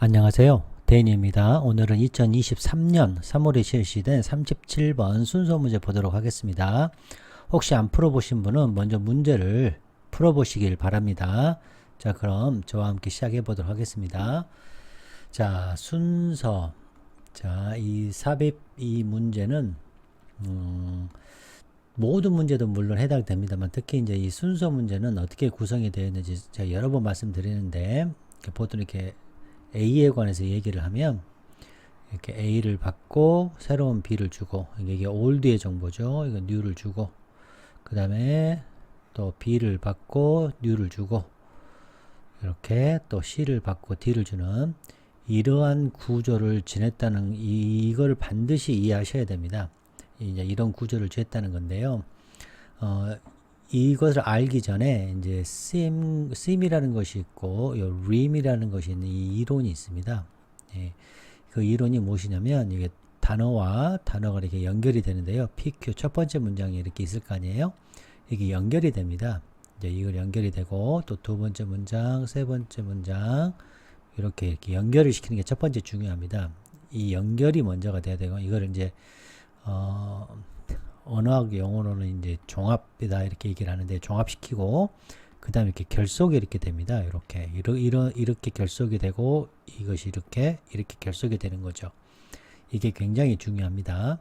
안녕하세요. 데인입니다. 오늘은 2023년 3월에 실시된 37번 순서 문제 보도록 하겠습니다. 혹시 안 풀어보신 분은 먼저 문제를 풀어보시길 바랍니다. 자, 그럼 저와 함께 시작해 보도록 하겠습니다. 자, 순서. 자, 이 문제는 모든 문제도 물론 해당됩니다만 특히 이제 이 순서 문제는 어떻게 구성이 되어 있는지 제가 여러 번 말씀드리는데 보통 이렇게 A에 관해서 얘기를 하면 이렇게 A를 받고 새로운 B를 주고 이게 올드의 정보죠. 이거 new를 주고 그 다음에 또 B를 받고 new를 주고 이렇게 또 C를 받고 D를 주는 이러한 구조를 지냈다는 이걸 반드시 이해하셔야 됩니다. 이제 이런 구조를 지냈다는 건데요. 이것을 알기 전에 이제 sim이라는 것이 있고 rim이라는 것이 있는 이 이론이 있습니다. 예, 그 이론이 무엇이냐면 이게 단어와 단어가 이렇게 연결이 되는데요. PQ 첫 번째 문장이 이렇게 있을 거 아니에요. 이게 연결이 됩니다. 이제 이걸 연결이 되고 또 두 번째 문장, 세 번째 문장 이렇게 연결을 시키는 게 첫 번째 중요합니다. 이 연결이 먼저가 돼야 되고 이걸 이제 언어학 용어로는 이제 종합이다 이렇게 얘기를 하는데 종합시키고 그 다음에 이렇게 결속이 이렇게 됩니다. 이렇게 결속이 되고 이것이 이렇게 결속이 되는 거죠. 이게 굉장히 중요합니다.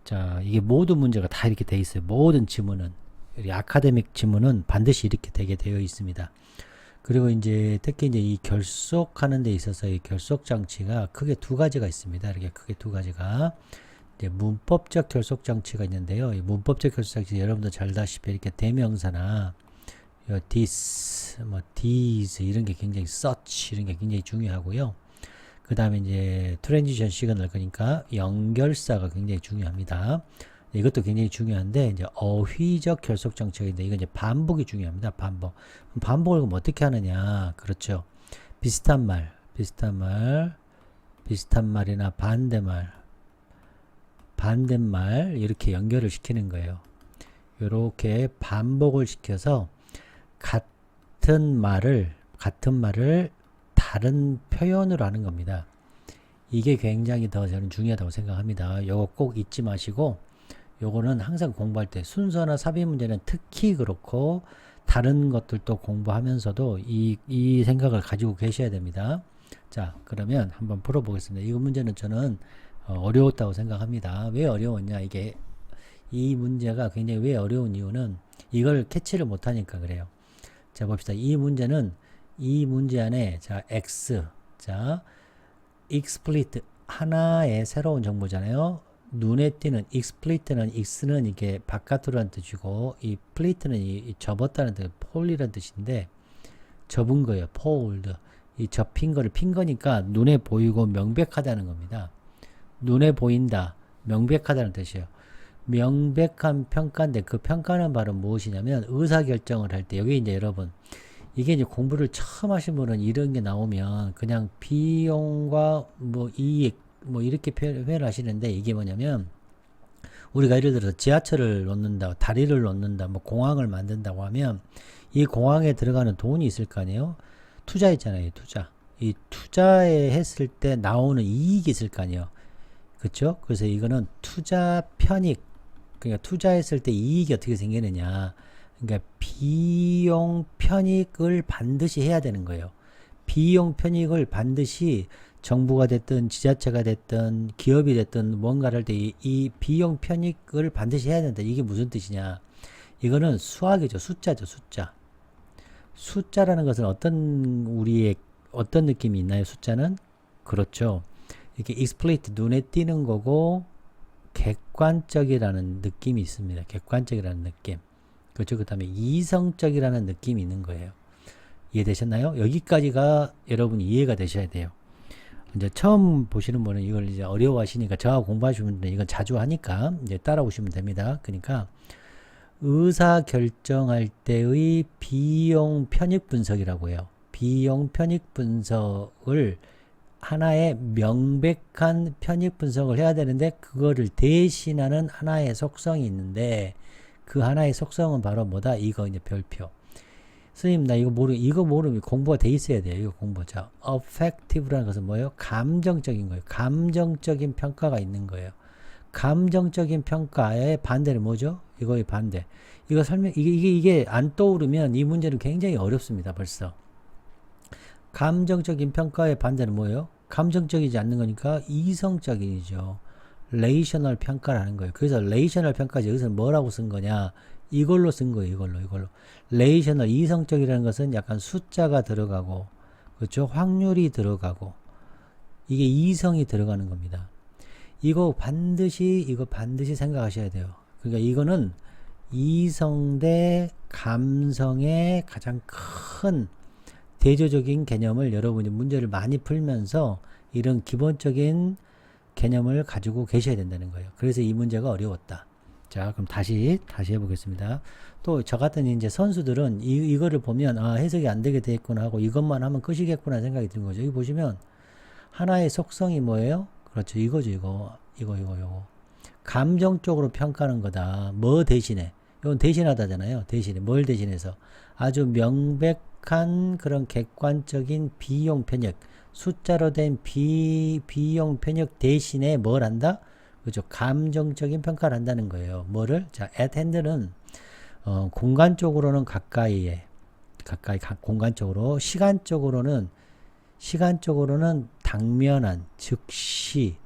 자, 이게 모든 문제가 다 이렇게 돼 있어요. 모든 지문은 아카데믹 지문은 반드시 이렇게 되게 되어 있습니다. 그리고 이제 특히 이제 이 결속하는 데 있어서 이 결속 장치가 크게 두 가지가 있습니다. 이렇게 크게 두 가지가 문법적 결속 장치가 있는데요. 이 문법적 결속 장치 여러분도 잘 아시다시피 이렇게 대명사나 this, these 이런 게 굉장히 such 이런 게 굉장히 중요하고요. 그 다음에 이제 트랜지션 시그널 그러니까 연결사가 굉장히 중요합니다. 이것도 굉장히 중요한데 이제 어휘적 결속 장치가 있는데 이건 이제 반복이 중요합니다. 반복을 그럼 어떻게 하느냐? 그렇죠. 비슷한 말이나 반대말 이렇게 연결을 시키는 거예요. 이렇게 반복을 시켜서 같은 말을 다른 표현으로 하는 겁니다. 이게 굉장히 더 저는 중요하다고 생각합니다. 요거 꼭 잊지 마시고 요거는 항상 공부할 때 순서나 삽입 문제는 특히 그렇고 다른 것들도 공부하면서도 이 생각을 가지고 계셔야 됩니다. 자, 그러면 한번 풀어보겠습니다. 이 문제는 저는 어려웠다고 생각합니다. 왜 어려웠냐? 이 문제가 굉장히 왜 어려운 이유는 이걸 캐치를 못하니까 그래요. 자, 봅시다. 이 문제 안에 자 x 자 explicit 하나의 새로운 정보잖아요. 눈에 띄는 explicit는 x는 이게 바깥으로 한 뜻이고 이 split는 이 접었다는 뜻, 폴이라는 뜻인데 접은 거예요. fold. 이 접힌 거를 핀 거니까 눈에 보이고 명백하다는 겁니다. 눈에 보인다, 명백하다는 뜻이에요. 명백한 평가인데 그 평가는 바로 무엇이냐면 의사결정을 할 때 여기 이제 여러분 이게 이제 공부를 처음 하신 분은 이런 게 나오면 그냥 비용과 이익 이렇게 표현을 하시는데 이게 뭐냐면 우리가 예를 들어서 지하철을 놓는다, 다리를 놓는다, 공항을 만든다고 하면 이 공항에 들어가는 돈이 있을 거 아니에요? 투자 있잖아요, 투자. 이 투자에 했을 때 나오는 이익이 있을 거 아니에요? 그렇죠? 그래서 이거는 투자 편익, 그러니까 투자했을 때 이익이 어떻게 생기느냐. 그러니까 비용 편익을 반드시 해야 되는 거예요. 비용 편익을 반드시 정부가 됐든 지자체가 됐든 기업이 됐든 뭔가를 할 때 이 비용 편익을 반드시 해야 된다. 이게 무슨 뜻이냐. 이거는 수학이죠. 숫자죠. 숫자라는 것은 어떤 느낌이 있나요? 숫자는? 그렇죠. 이렇게 explicit 눈에 띄는 거고 객관적이라는 느낌이 있습니다. 객관적이라는 느낌. 그렇죠. 그 다음에 이성적이라는 느낌이 있는 거예요. 이해되셨나요? 여기까지가 여러분이 이해가 되셔야 돼요. 이제 처음 보시는 분은 이걸 이제 어려워하시니까 저하고 공부하시는 분은 이건 자주 하니까 이제 따라오시면 됩니다. 그러니까 의사 결정할 때의 비용 편익 분석이라고 해요. 비용 편익 분석을 하나의 명백한 편익 분석을 해야 되는데 그거를 대신하는 하나의 속성이 있는데 그 하나의 속성은 바로 뭐다? 이거 이제 별표. 선생님 나 이거 모르면 공부가 돼 있어야 돼요. 이거 공부. 자, affective라는 것은 뭐예요? 감정적인 거예요. 감정적인 평가가 있는 거예요. 감정적인 평가의 반대는 뭐죠? 이거의 반대. 이거 이게 안 떠오르면 이 문제는 굉장히 어렵습니다. 벌써. 감정적인 평가의 반대는 뭐예요? 감정적이지 않는 거니까 이성적이죠. 레이셔널 평가라는 거예요. 그래서 레이셔널 평가지 여기서 뭐라고 쓴 거냐? 이걸로 쓴 거예요. 이걸로. 레이셔널 이성적이라는 것은 약간 숫자가 들어가고, 그렇죠? 확률이 들어가고, 이게 이성이 들어가는 겁니다. 이거 반드시 생각하셔야 돼요. 그러니까 이거는 이성 대 감성의 가장 큰 대조적인 개념을 여러분이 문제를 많이 풀면서 이런 기본적인 개념을 가지고 계셔야 된다는 거예요. 그래서 이 문제가 어려웠다. 자, 그럼 다시 해보겠습니다. 또 저 같은 이제 선수들은 이거를 보면 해석이 안 되게 됐구나 하고 이것만 하면 끝이겠구나 생각이 드는 거죠. 여기 보시면 하나의 속성이 뭐예요? 그렇죠. 이거죠. 이거. 감정적으로 평가하는 거다. 뭐 대신에? 이건 대신하다잖아요. 대신에. 뭘 대신해서? 아주 명백한 그런 객관적인 비용 편익. 숫자로 된 비용 편익 대신에 뭘 한다? 그죠. 감정적인 평가를 한다는 거예요. 뭐를? 자, at hand는, 공간적으로는 가까이, 공간적으로, 시간적으로는 당면한, 즉시,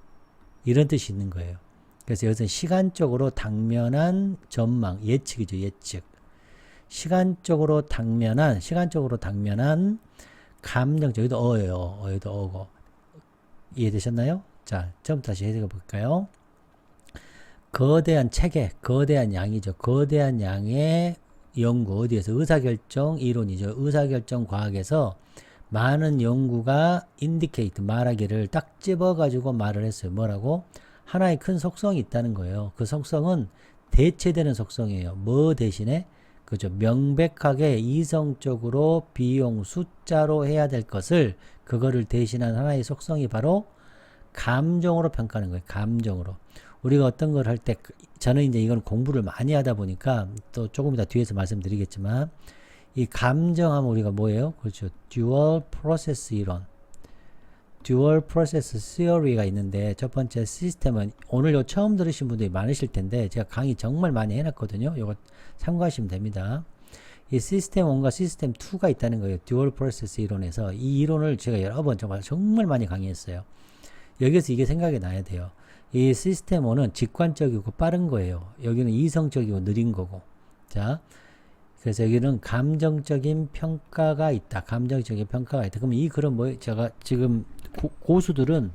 이런 뜻이 있는 거예요. 그래서 여기서 시간적으로 당면한 전망, 예측이죠, 예측. 시간적으로 당면한 감정적, 여기도 어예요. 여기도 어고. 이해되셨나요? 자, 처음부터 다시 해석해 볼까요? 거대한 체계, 거대한 양이죠. 거대한 양의 연구, 어디에서? 의사결정 이론이죠. 의사결정 과학에서 많은 연구가 indicate, 말하기를 딱 집어가지고 말을 했어요. 뭐라고? 하나의 큰 속성이 있다는 거예요. 그 속성은 대체되는 속성이에요. 뭐 대신에? 그죠. 명백하게 이성적으로 비용 숫자로 해야 될 것을 그거를 대신한 하나의 속성이 바로 감정으로 평가하는 거예요. 감정으로. 우리가 어떤 걸 할 때, 저는 이제 이건 공부를 많이 하다 보니까 또 조금 이따 뒤에서 말씀드리겠지만, 이 감정하면 우리가 뭐예요? 그렇죠. Dual Process 이론. Dual Process Theory가 있는데, 첫 번째 시스템은 오늘 처음 들으신 분들이 많으실 텐데, 제가 강의 정말 많이 해놨거든요. 이거 참고하시면 됩니다. 이 시스템 1과 시스템 2가 있다는 거예요. Dual Process 이론에서. 이 이론을 제가 여러 번 정말 많이 강의했어요. 여기서 이게 생각이 나야 돼요. 이 시스템 1은 직관적이고 빠른 거예요. 여기는 이성적이고 느린 거고. 자, 그래서 여기는 감정적인 평가가 있다. 감정적인 평가가 있다. 그럼 이 글은 뭐예요? 제가 지금 고수들은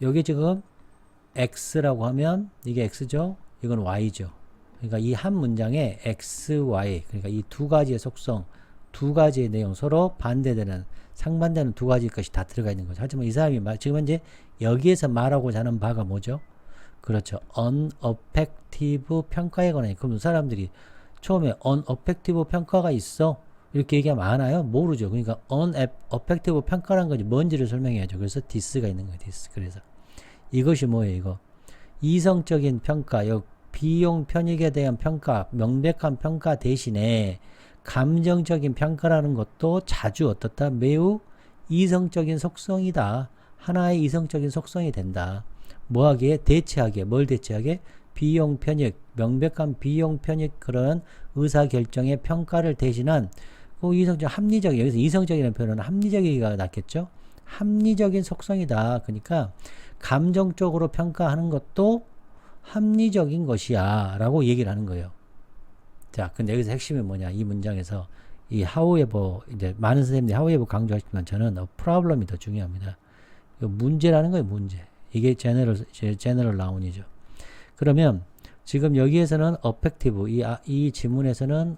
여기 지금 X라고 하면 이게 X죠? 이건 Y죠. 그러니까 이 한 문장에 X, Y, 그러니까 이 두 가지의 속성, 두 가지의 내용, 서로 반대되는, 상반되는 두 가지 것이 다 들어가 있는 거죠. 하지만 이 사람이 지금 현재 여기에서 말하고자 하는 바가 뭐죠? 그렇죠. unaffective 평가에 관해. 그럼 사람들이 처음에 unaffective 평가가 있어? 이렇게 얘기하면 아나요? 모르죠. 그러니까 unaffective 평가란 건지 뭔지를 설명해야죠. 그래서 this가 있는 거예요. this. 그래서 이것이 뭐예요? 이거 이성적인 평가, 비용 편익에 대한 평가, 명백한 평가 대신에 감정적인 평가라는 것도 자주 어떻다? 매우 이성적인 속성이다. 하나의 이성적인 속성이 된다. 뭐하기에? 대체하기에. 뭘 대체하게? 비용 편익, 명백한 비용 편익 그런 의사결정의 평가를 대신한 이성적, 합리적, 여기서 이성적이라는 표현은 합리적이가 낫겠죠? 합리적인 속성이다. 그러니까 감정적으로 평가하는 것도 합리적인 것이야 라고 얘기를 하는 거예요. 자, 근데 여기서 핵심이 뭐냐? 이 문장에서 이 however, 이제 많은 선생님들이 however 강조하시지만 저는 problem이 더 중요합니다. 문제라는 거예요, 문제. 이게 제너럴 나운이죠. 그러면 지금 여기에서는 affective, 이 지문에서는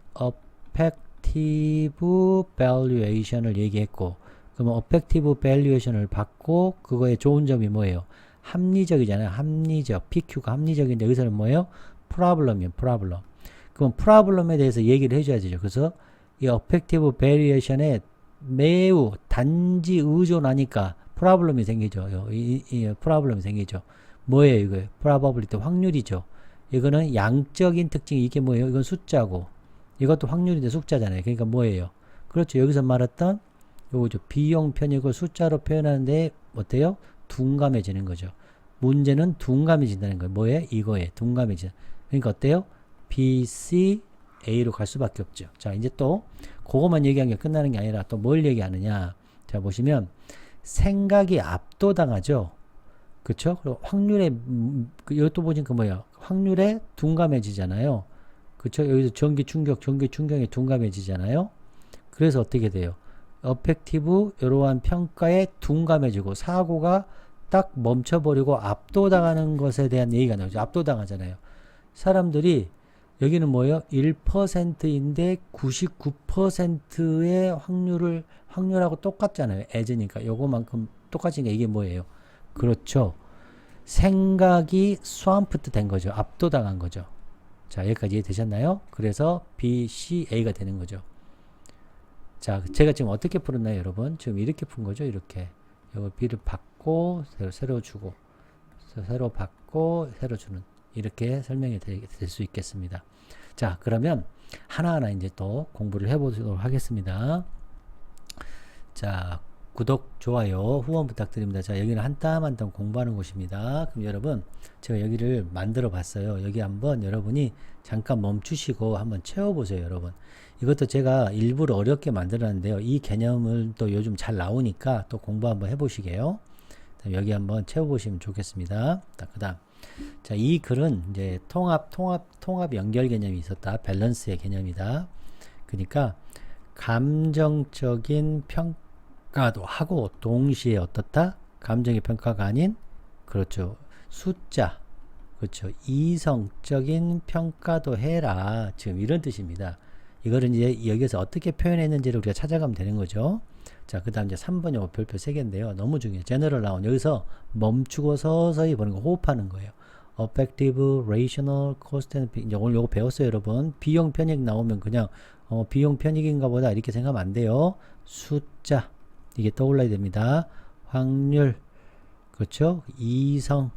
affective valuation을 얘기했고, 그러면 affective valuation을 받고 그거의 좋은 점이 뭐예요? 합리적이잖아요. 합리적. PQ가 합리적인데 여기서는 뭐예요? problem이에요. problem. 그럼 problem에 대해서 얘기를 해줘야 되죠. 그래서 이 affective variation에 매우 단지 의존하니까 problem이 생기죠. 이 problem이 생기죠. 뭐예요, 이거? probability, 확률이죠. 이거는 양적인 특징이 이게 뭐예요? 이건 숫자고, 이것도 확률인데 숫자잖아요. 그러니까 뭐예요? 그렇죠. 여기서 말했던 요거죠. 비용 편익을 숫자로 표현하는데 어때요? 둔감해지는 거죠. 문제는 둔감해진다는 거예요. 뭐에? 이거에 둔감해진다. 그러니까 어때요? B, C, A로 갈 수밖에 없죠. 자, 이제 또 그것만 얘기한 게 끝나는 게 아니라 또 뭘 얘기하느냐. 자, 보시면 생각이 압도당하죠. 그쵸? 그리고 확률에 이것도 보니까 뭐야? 확률에 둔감해지잖아요. 그쵸? 여기서 전기 충격에 둔감해지잖아요. 그래서 어떻게 돼요? 어펙티브 이러한 평가에 둔감해지고 사고가 딱 멈춰버리고 압도당하는 것에 대한 얘기가 나오죠. 압도당하잖아요. 사람들이 여기는 뭐예요? 1%인데 99%의 확률하고 똑같잖아요. as니까 요거만큼 똑같으니까 이게 뭐예요? 그렇죠. 생각이 스왑프트 된 거죠. 압도당한 거죠. 자, 여기까지 이해되셨나요? 그래서 B, C, A가 되는 거죠. 자, 제가 지금 어떻게 풀었나요, 여러분? 지금 이렇게 푼 거죠, 이렇게. 이거 B를 받고, 새로 주고, 새로 받고, 새로 주는. 이렇게 설명이 될 수 있겠습니다. 자, 그러면 하나하나 이제 또 공부를 해보도록 하겠습니다. 자, 구독, 좋아요, 후원 부탁드립니다. 자, 여기는 한 땀 한 땀 공부하는 곳입니다. 그럼 여러분, 제가 여기를 만들어 봤어요. 여기 한번 여러분이 잠깐 멈추시고 한번 채워보세요, 여러분. 이것도 제가 일부러 어렵게 만들었는데요. 이 개념을 또 요즘 잘 나오니까 또 공부 한번 해보시게요. 여기 한번 채워보시면 좋겠습니다. 그 다음. 자, 이 글은 이제 통합 연결 개념이 있었다. 밸런스의 개념이다. 그러니까 감정적인 평가도 하고 동시에 어떻다? 감정의 평가가 아닌 그렇죠. 숫자. 그렇죠. 이성적인 평가도 해라. 지금 이런 뜻입니다. 이거를 이제 여기서 어떻게 표현했는지를 우리가 찾아가면 되는 거죠. 자, 그 다음 이제 3번 요거 별표 3개인데요. 너무 중요해요. 제너럴 나온 여기서 멈추고 서서히 보는 거 호흡하는 거예요. Effective, Rational, Cost and 이제 오늘 요거 배웠어요, 여러분. 비용 편익 나오면 그냥 비용 편익인가 보다 이렇게 생각하면 안 돼요. 숫자 이게 떠올라야 됩니다. 확률 그렇죠. 이성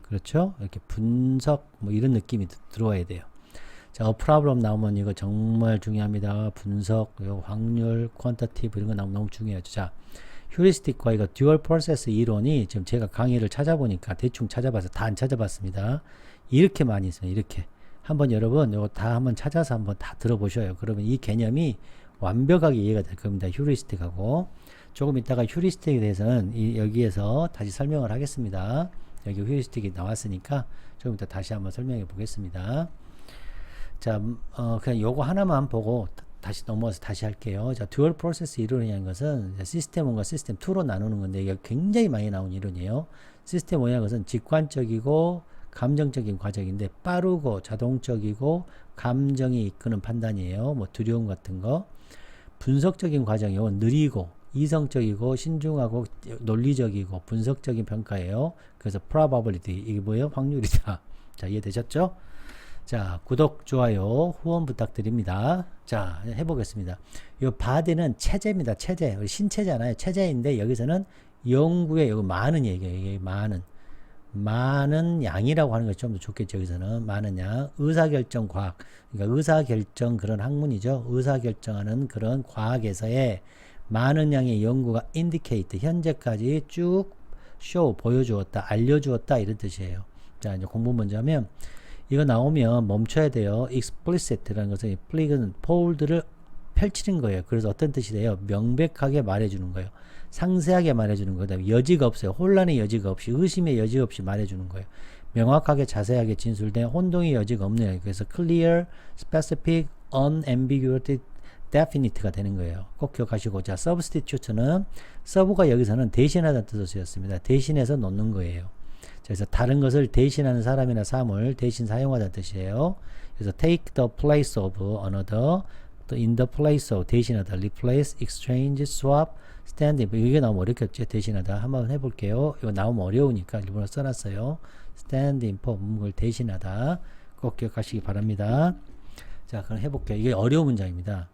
그렇죠. 이렇게 분석 뭐 이런 느낌이 들어와야 돼요. 자, problem 나오면 이거 정말 중요합니다. 분석, 확률, quantitative 이런 거 나오면 너무 중요하죠. 자, 휴리스틱과 이거 듀얼 프로세스 이론이 지금 제가 강의를 찾아보니까 대충 찾아봐서 다 안 찾아봤습니다. 이렇게 많이 있어요. 이렇게. 한번 여러분 이거 다 한번 찾아서 한번 다 들어보셔요. 그러면 이 개념이 완벽하게 이해가 될 겁니다. 휴리스틱하고. 조금 이따가 휴리스틱에 대해서는 여기에서 다시 설명을 하겠습니다. 여기 휴리스틱이 나왔으니까 조금 이따 다시 한번 설명해 보겠습니다. 자, 그냥 요거 하나만 보고 다시 넘어와서 다시 할게요. 자, 듀얼 프로세스 이론이라는 것은 시스템 1과 시스템 2로 나누는 건데 이게 굉장히 많이 나온 이론이에요. 시스템 1이라는 것은 직관적이고 감정적인 과정인데 빠르고 자동적이고 감정이 이끄는 판단이에요. 뭐 두려움 같은 거. 분석적인 과정이요. 느리고 이성적이고 신중하고 논리적이고 분석적인 평가예요. 그래서 probability 이게 뭐예요? 확률이다. 자, 이해되셨죠? 자, 구독, 좋아요, 후원 부탁드립니다. 자, 해보겠습니다. 이 바디는 체제입니다. 체제. 우리 신체잖아요. 체제인데 여기서는 영구의 여기 많은 얘기예요. 이게 많은 양이라고 하는 것이 좀 더 좋겠죠. 여기서는 많은 양. 의사결정 과학. 그러니까 의사결정 그런 학문이죠. 의사결정하는 그런 과학에서의 많은 양의 연구가 indicate 현재까지 쭉 보여주었다, 알려주었다 이런 뜻이에요. 자, 이제 공부 먼저 하면 이거 나오면 멈춰야 돼요. explicit라는 것은 플릭은 폴드를 펼치는 거예요. 그래서 어떤 뜻이 돼요? 명백하게 말해주는 거예요. 상세하게 말해주는 거예요. 그다음에 여지가 없어요. 혼란의 여지가 없이 의심의 여지 없이 말해주는 거예요. 명확하게 자세하게 진술된 혼동의 여지가 없네요. 그래서 clear, specific, unambiguous, definite가 되는 거예요. 꼭 기억하시고 자, substitute는 서브가 여기서는 대신하다는 뜻으로 쓰였습니다. 대신해서 놓는 거예요. 그래서 다른 것을 대신하는 사람이나 사물 대신 사용하다는 뜻이에요. 그래서 take the place of another, 또 in the place of 대신하다, replace, exchange, swap, stand in. 이게 나오면 어렵겠죠. 대신하다. 한번 해볼게요. 이거 나오면 어려우니까 일부러 써놨어요. stand in for 문구를 대신하다. 꼭 기억하시기 바랍니다. 자, 그럼 해볼게요. 이게 어려운 문장입니다.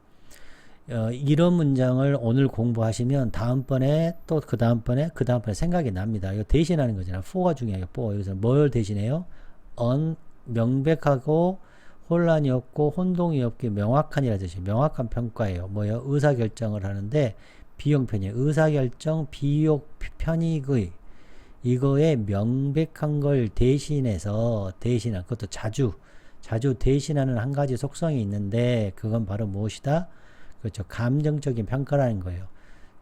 이런 문장을 오늘 공부하시면 다음번에 또 그 다음번에 생각이 납니다. 이거 대신하는 거잖아요. for가 중요해요. for. 여기서 뭘 대신해요? 명백하고 혼란이 없고 혼동이 없게 명확한이라 뜻이 명확한 평가예요. 뭐예요? 의사결정을 하는데 비용 편익, 의사결정 비용 편익의 이거에 명백한 걸 대신해서 대신한 그것도 자주 대신하는 한 가지 속성이 있는데 그건 바로 무엇이다? 그렇죠. 감정적인 평가라는 거예요.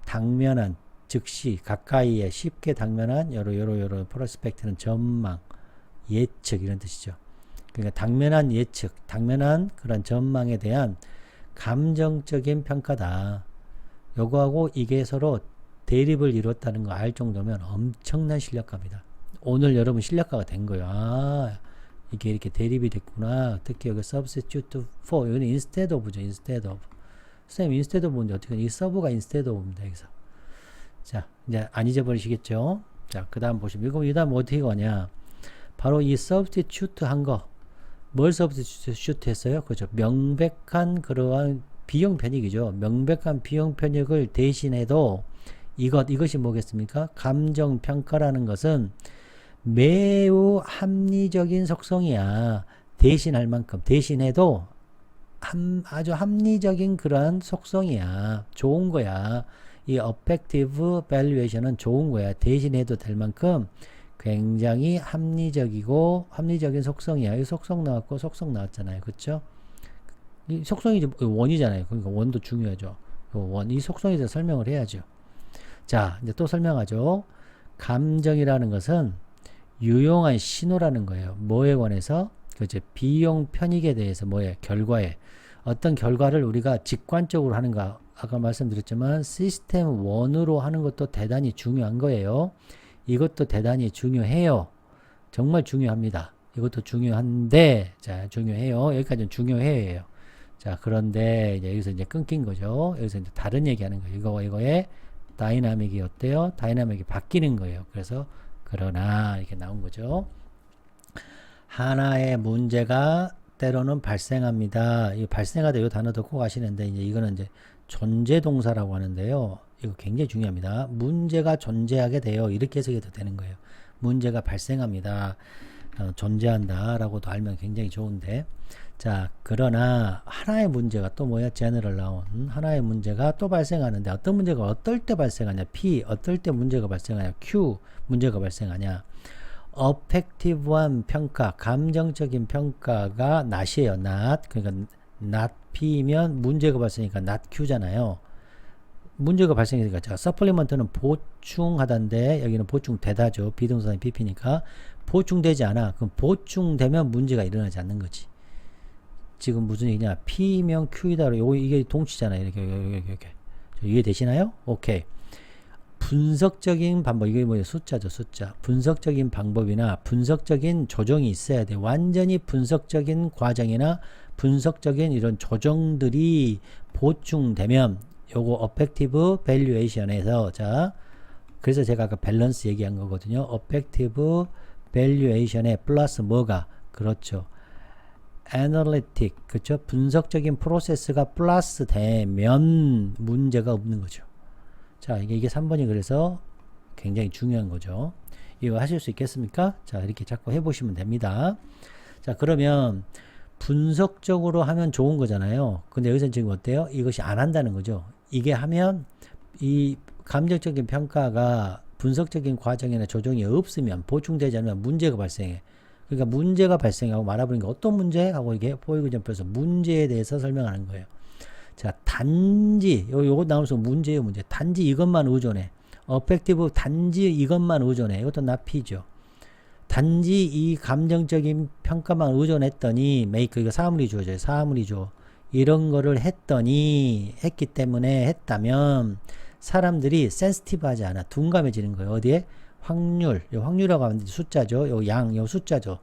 당면한 즉시 가까이에 쉽게 당면한 요런 프로스펙트는 전망, 예측 이런 뜻이죠. 그러니까 당면한 예측, 당면한 그런 전망에 대한 감정적인 평가다. 요거하고 이게 서로 대립을 이뤘다는 거 알 정도면 엄청난 실력가입니다. 오늘 여러분 실력가가 된 거예요. 아, 이게 이렇게 대립이 됐구나. 특히 여기 substitute for, 여기는 instead of죠. instead of. 선생님 instead of 뭔데 어떻게 이 서브가 instead of입니다. 여기서. 자, 이제 안 잊어버리시겠죠? 자, 그 다음 보시면 이거 이 다음 어떻게 가냐? 바로 이 substitute 한 거. 뭘 substitute 했어요? 그렇죠. 명백한 그러한 비용 편익이죠. 명백한 비용 편익을 대신해도 이것이 뭐겠습니까? 감정 평가라는 것은 매우 합리적인 속성이야. 대신할 만큼 대신해도 아주 합리적인 그러한 속성이야. 좋은 거야. 이 effective valuation은 좋은 거야. 대신해도 될 만큼 굉장히 합리적인 속성이야. 이 속성 나왔고 속성 나왔잖아요. 그쵸? 이 속성이 원이잖아요. 그러니까 원도 중요하죠. 이 속성에 대해서 설명을 해야죠. 자, 이제 또 설명하죠. 감정이라는 것은 유용한 신호라는 거예요. 뭐에 관해서? 그죠? 비용 편익에 대해서 뭐예요? 결과에. 어떤 결과를 우리가 직관적으로 하는가? 아까 말씀드렸지만 시스템 1으로 하는 것도 대단히 중요한 거예요. 이것도 대단히 중요해요. 정말 중요합니다. 이것도 중요한데, 자, 중요해요. 여기까지는 중요해요. 자, 그런데 이제 여기서 이제 끊긴 거죠. 여기서 이제 다른 얘기하는 거예요. 이거와 이거의 다이나믹이 어때요? 다이나믹이 바뀌는 거예요. 그래서 그러나 이렇게 나온 거죠. 하나의 문제가 때로는 발생합니다. 이 발생하다 이 단어도 꼭 아시는데 이제 이거는 이제 존재 동사라고 하는데요. 이거 굉장히 중요합니다. 문제가 존재하게 돼요. 이렇게 해석해도 되는 거예요. 문제가 발생합니다. 존재한다 라고도 알면 굉장히 좋은데, 자, 그러나 하나의 문제가 또 뭐야? 제너럴 나온 하나의 문제가 또 발생하는데 어떤 문제가 어떨 때 발생하냐? P 어떨 때 문제가 발생하냐? Q 문제가 발생하냐? 어펙티브한 평가, 감정적인 평가가 not이에요. not. 그러니까 not P면 문제가 발생하니까 not Q잖아요. 문제가 발생하니까 자, 서플리먼트는 보충하다인데 여기는 보충되다죠. 비동사는 BP니까 보충되지 않아. 그럼 보충되면 문제가 일어나지 않는 거지. 지금 무슨 얘기냐? P면 Q이다. 이게 동치잖아요. 이렇게. 이해되시나요? 오케이. 분석적인 방법, 이게 뭐예요? 숫자죠, 숫자. 분석적인 방법이나 분석적인 조정이 있어야 돼. 완전히 분석적인 과정이나 분석적인 이런 조정들이 보충되면 요거 effective valuation에서, 자, 그래서 제가 아까 밸런스 얘기한 거거든요. effective valuation에 플러스 뭐가? 그렇죠. analytic, 그렇죠. 분석적인 프로세스가 플러스 되면 문제가 없는 거죠. 자, 이게 3번이 그래서 굉장히 중요한 거죠. 이거 하실 수 있겠습니까? 자, 이렇게 자꾸 해보시면 됩니다. 자, 그러면 분석적으로 하면 좋은 거잖아요. 근데 여기서 지금 어때요? 이것이 안 한다는 거죠. 이게 하면 이 감정적인 평가가 분석적인 과정이나 조정이 없으면, 보충되지 않으면 문제가 발생해. 그러니까 문제가 발생하고 말아보니까 어떤 문제? 하고 이게 포이그 점표에서 문제에 대해서 설명하는 거예요. 자, 단지 요거 나오면서 문제예요. 문제. 단지 이것만 의존해. 어펙티브 단지 이것만 의존해. 이것도 나피죠. 단지 이 감정적인 평가만 의존했더니 make, 이거 사물이 주어져요. 사물이 줘. 이런 거를 했기 때문에 했다면 사람들이 센시티브하지 않아. 둔감해지는 거예요. 어디에? 확률. 요 확률이라고 하면 숫자죠. 요 숫자죠.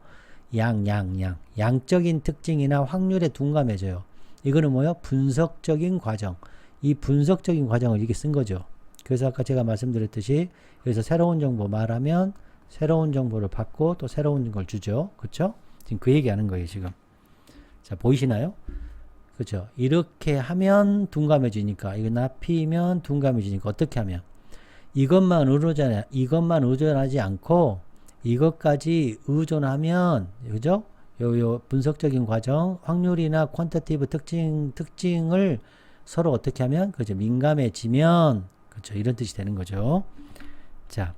양적인 특징이나 확률에 둔감해져요. 이거는 뭐요? 분석적인 과정. 이 분석적인 과정을 이렇게 쓴 거죠. 그래서 아까 제가 말씀드렸듯이 여기서 새로운 정보 말하면 새로운 정보를 받고 또 새로운 걸 주죠. 그쵸? 지금 그 얘기하는 거예요, 지금. 자, 보이시나요? 그죠? 이렇게 하면 둔감해지니까, 이거 납히면 둔감해지니까 어떻게 하면? 이것만 의존하지 않고 이것까지 의존하면, 그죠? 요 분석적인 과정, 확률이나 퀀터티브 특징을 서로 어떻게 하면, 그죠? 민감해지면, 그죠? 이런 뜻이 되는 거죠. 자,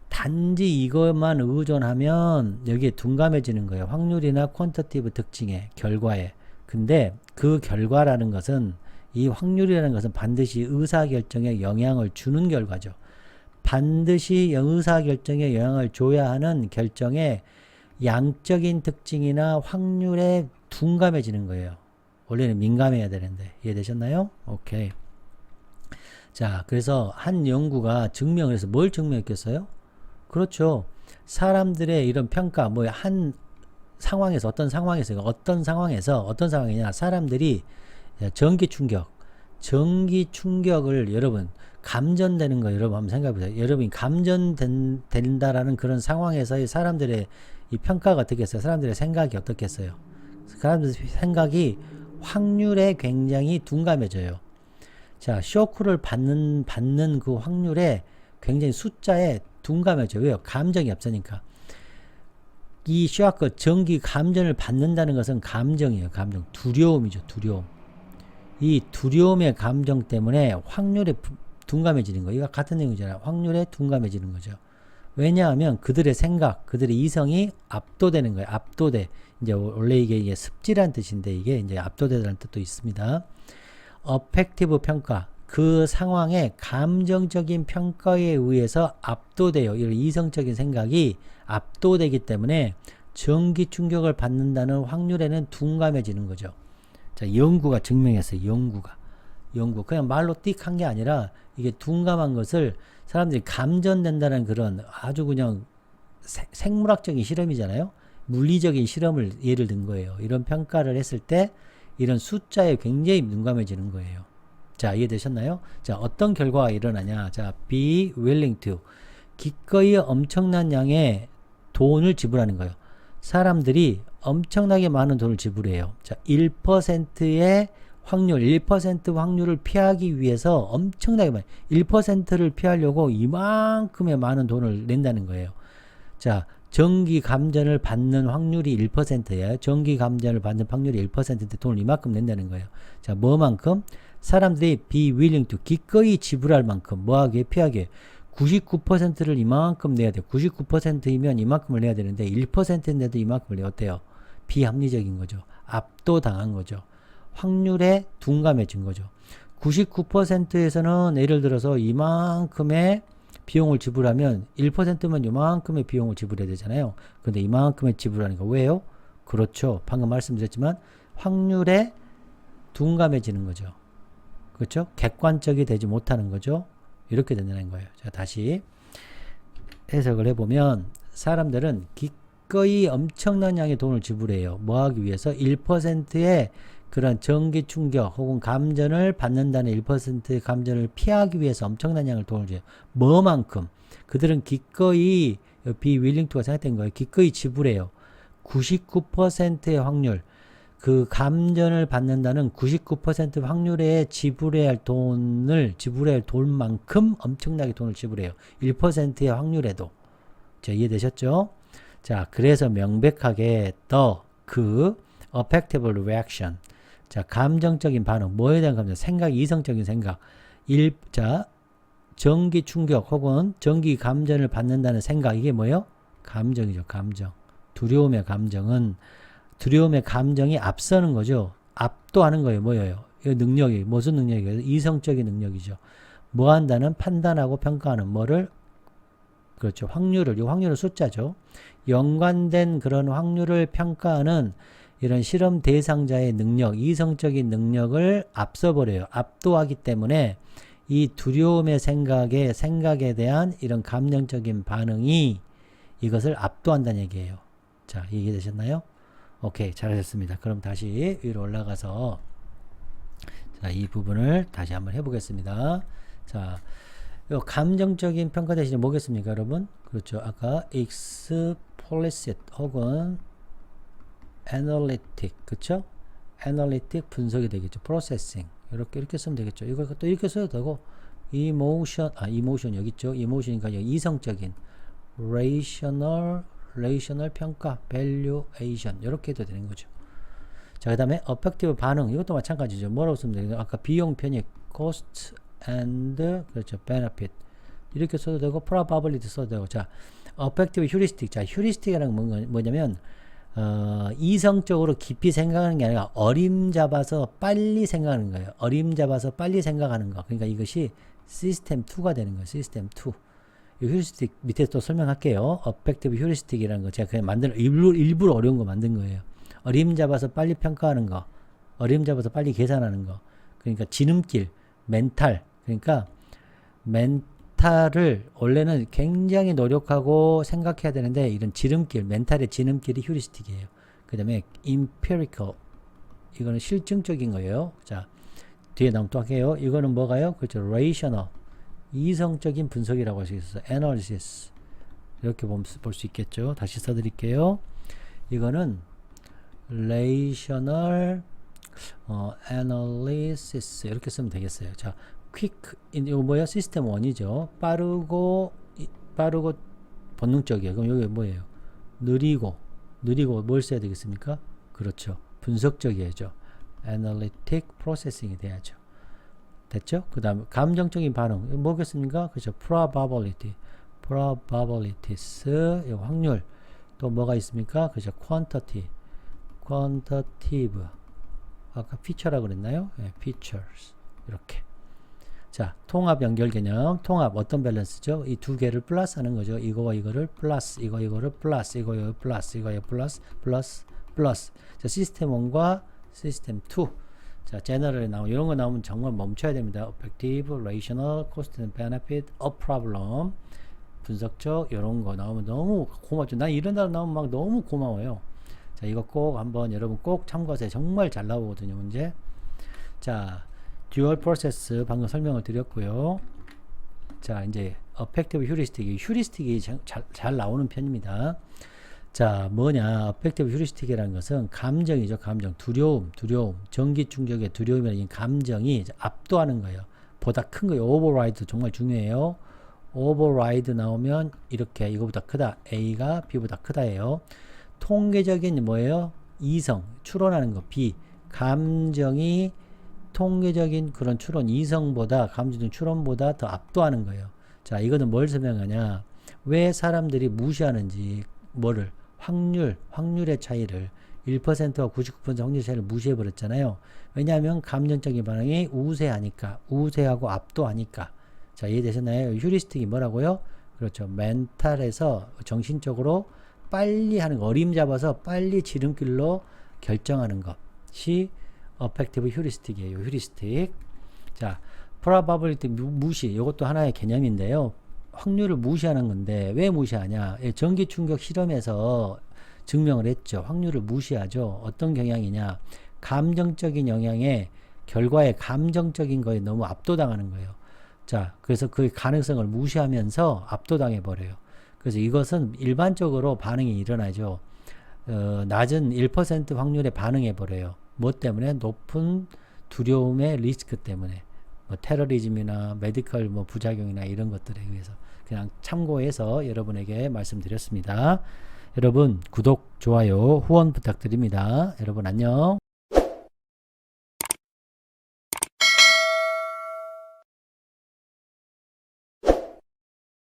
단지 이것만 의존하면 여기에 둔감해지는 거예요. 확률이나 퀀터티브 특징의 결과에. 근데 그 결과라는 것은, 이 확률이라는 것은 반드시 의사결정에 영향을 주는 결과죠. 반드시 의사결정에 영향을 줘야 하는 결정에 양적인 특징이나 확률에 둔감해지는 거예요. 원래는 민감해야 되는데. 이해되셨나요? 오케이. 자, 그래서 한 연구가 증명을 해서 뭘 증명했겠어요? 그렇죠. 사람들의 이런 평가, 뭐 한 상황에서, 어떤 상황이냐, 사람들이 전기 충격을 여러분, 감전되는 거 여러분 한번 생각해 보세요. 여러분이 감전된다라는 그런 상황에서의 사람들의 이 평가가 어떻겠어요? 사람들의 생각이 어떻겠어요? 사람들의 생각이 확률에 굉장히 둔감해져요. 자, 쇼크를 받는 그 확률에 굉장히 숫자에 둔감해져요. 왜요? 감정이 없으니까. 이 쇼크, 전기 감전을 받는다는 것은 감정이에요. 감정. 두려움이죠. 두려움. 이 두려움의 감정 때문에 확률에 둔감해지는 거예요. 이거 같은 내용이잖아요. 확률에 둔감해지는 거죠. 왜냐하면 그들의 생각, 그들의 이성이 압도되는 거예요. 압도돼. 이제 원래 이게 습지란 뜻인데 이게 이제 압도되다는 뜻도 있습니다. 어펙티브 평가. 그 상황의 감정적인 평가에 의해서 압도돼요. 이런 이성적인 생각이 압도되기 때문에 전기 충격을 받는다는 확률에는 둔감해지는 거죠. 자, 연구가 증명했어요. 연구. 그냥 말로 띡 한 게 아니라 이게 둔감한 것을 사람들이 감전된다는 그런 아주 그냥 생물학적인 실험이잖아요. 물리적인 실험을 예를 든 거예요. 이런 평가를 했을 때 이런 숫자에 굉장히 민감해지는 거예요. 자, 이해되셨나요? 자, 어떤 결과가 일어나냐. 자, be willing to. 기꺼이 엄청난 양의 돈을 지불하는 거예요. 사람들이 엄청나게 많은 돈을 지불해요. 자, 1%의 확률, 1% 확률을 피하기 위해서 엄청나게 많이, 1%를 피하려고 이만큼의 많은 돈을 낸다는 거예요. 자, 전기 감전을 받는 확률이 1%예요. 전기 감전을 받는 확률이 1%인데 돈을 이만큼 낸다는 거예요. 자, 뭐만큼? 사람들이 be willing to, 기꺼이 지불할 만큼, 뭐하기 위해? 피하기 위해. 99%를 이만큼 내야 돼요. 99%이면 이만큼을 내야 되는데 1%인데도 이만큼을 내야 어때요? 비합리적인 거죠. 압도당한 거죠. 확률에 둔감해진 거죠. 99%에서는 예를 들어서 이만큼의 비용을 지불하면 1%면 이만큼의 비용을 지불해야 되잖아요. 근데 이만큼의 지불하니까 왜요? 그렇죠. 방금 말씀드렸지만 확률에 둔감해지는 거죠. 그렇죠? 객관적이 되지 못하는 거죠. 이렇게 된다는 거예요. 자, 다시 해석을 해보면 사람들은 기꺼이 엄청난 양의 돈을 지불해요. 뭐 하기 위해서? 1%의 그런 전기 충격 혹은 감전을 받는다는 1%의 감전을 피하기 위해서 엄청난 양의 돈을 줘요. 뭐만큼? 그들은 기꺼이 be willing to가 생각된 거예요. 기꺼이 지불해요. 99%의 확률, 그 감전을 받는다는 99% 확률에 지불해야 할 돈만큼 엄청나게 돈을 지불해요. 1%의 확률에도. 자, 이해되셨죠? 자, 그래서 명백하게 그 affective reaction. 자, 감정적인 반응. 뭐에 대한 감정? 생각, 이성적인 생각. 자, 전기 충격 혹은 전기 감전을 받는다는 생각. 이게 뭐예요? 감정이죠. 감정. 두려움의 감정이 앞서는 거죠. 압도하는 거예요. 뭐예요? 이 능력이 무슨 능력이에요? 이성적인 능력이죠. 뭐 한다는? 판단하고 평가하는 뭐를? 그렇죠. 확률을. 이 확률은 숫자죠. 연관된 그런 확률을 평가하는 이런 실험 대상자의 능력, 이성적인 능력을 앞서버려요. 압도하기 때문에 이 두려움의 생각에 대한 이런 감정적인 반응이 이것을 압도한다는 얘기예요. 자, 이해되셨나요? 오케이, 잘하셨습니다. 그럼 다시 위로 올라가서 자, 이 부분을 다시 한번 해보겠습니다. 자, 요 감정적인 평가 대신에 뭐겠습니까, 여러분? 그렇죠. 아까 explicit 혹은 analytic, 그쵸? analytic 분석이 되겠죠. processing. 이렇게 쓰면 되겠죠. 이걸 또 이렇게 써도 되고, emotion 여기 있죠. emotion이니까 이성적인, rational evaluational 평가, valuation 이렇게 해도 되는 거죠. 자, 그 다음에 effective 반응 이것도 마찬가지죠. 뭐라고 쓰면 되겠어요? 아까 비용 편익 cost and 그렇죠 benefit 이렇게 써도 되고 probability 써도 되고. 자, effective heuristic. 자, heuristic이라는 뭐냐면 이성적으로 깊이 생각하는 게 아니라 어림잡아서 빨리 생각하는 거예요. 어림잡아서 빨리 생각하는 거. 그러니까 이것이 시스템 2가 되는 거예요. 시스템 2. 이 휴리스틱 밑에 또 설명할게요. 어펙티브 휴리스틱이라는 거 제가 그냥 일부러 어려운 거 만든 거예요. 어림잡아서 빨리 평가하는 거, 어림잡아서 빨리 계산하는 거. 그러니까 지름길, 멘탈. 그러니까 멘탈을 원래는 굉장히 노력하고 생각해야 되는데 이런 지름길, 멘탈의 지름길이 휴리스틱이에요. 그 다음에 empirical. 이거는 실증적인 거예요. 자, 뒤에 나오면 또 할게요. 이거는 뭐가요? 그렇죠. rational. 이성적인 분석이라고 할 수 있어요. analysis. 이렇게 볼 수 있겠죠. 다시 써드릴게요. 이거는 rational analysis 이렇게 쓰면 되겠어요. 자, quick 이거 뭐야? 시스템 1이죠. 빠르고 본능적이에요. 그럼 여기 뭐예요? 느리고 뭘 써야 되겠습니까? 그렇죠. 분석적이죠. analytic processing이 돼야죠. 됐죠? 그 다음에 감정적인 반응 뭐겠습니까? 그렇죠. probabilities 확률. 또 뭐가 있습니까? 그렇죠. quantitative 아까 feature라고 그랬나요? 네, features 이렇게. 자, 통합 연결 개념. 통합 어떤 밸런스죠? 이 두 개를 플러스 하는 거죠. 이거와 이거를 플러스, 이거를 플러스, 이거 플러스, 이거 플러스. 자, 시스템 1과 시스템 2. 자, 제너럴에 나오면 이런 거 나오면 정말 멈춰야 됩니다. effective, rational, cost and benefit, a problem. 분석적 이런 거 나오면 너무 고맙죠. 난 이런 단어 나오면 막 너무 고마워요. 자, 이거 꼭 한번 여러분 꼭 참고하세요. 정말 잘 나오거든요, 문제. 자, 듀얼 프로세스 방금 설명을 드렸고요. 자, 이제 effective heuristic이 잘 나오는 편입니다. 자, 뭐냐? affective heuristic이라는 것은 감정이죠. 감정. 두려움. 전기 충격의 두려움이라는 감정이 압도하는 거예요. 보다 큰 거예요. override 정말 중요해요. override 나오면 이렇게 이거보다 크다. A가 B보다 크다예요. 통계적인 뭐예요? 이성. 추론하는 거. B. 감정이 통계적인 그런 추론 이성보다 감정적인 추론보다 더 압도하는 거예요. 자, 이거는 뭘 설명하냐? 왜 사람들이 무시하는지 뭐를 확률의 차이를 1%와 99% 확률 차이를 무시해버렸잖아요. 왜냐하면 감정적인 반응이 우세하고 압도하니까. 자, 이해되셨나요? 휴리스틱이 뭐라고요? 그렇죠. 멘탈에서 정신적으로 빨리 하는 거, 어림잡아서 빨리 지름길로 결정하는 것이 effective heuristic이에요. 휴리스틱. 자, probability 무시. 이것도 하나의 개념인데요. 확률을 무시하는 건데 왜 무시하냐? 전기 충격 실험에서 증명을 했죠. 확률을 무시하죠. 어떤 경향이냐? 감정적인 영향에 결과에 감정적인 거에 너무 압도당하는 거예요. 자, 그래서 그 가능성을 무시하면서 압도당해 버려요. 그래서 이것은 일반적으로 반응이 일어나죠. 낮은 1% 확률에 반응해 버려요. 뭐 때문에? 높은 두려움의 리스크 때문에. 뭐 테러리즘이나 메디컬 뭐 부작용이나 이런 것들에 의해서 그냥 참고해서 여러분에게 말씀드렸습니다. 여러분 구독, 좋아요, 후원 부탁드립니다. 여러분 안녕.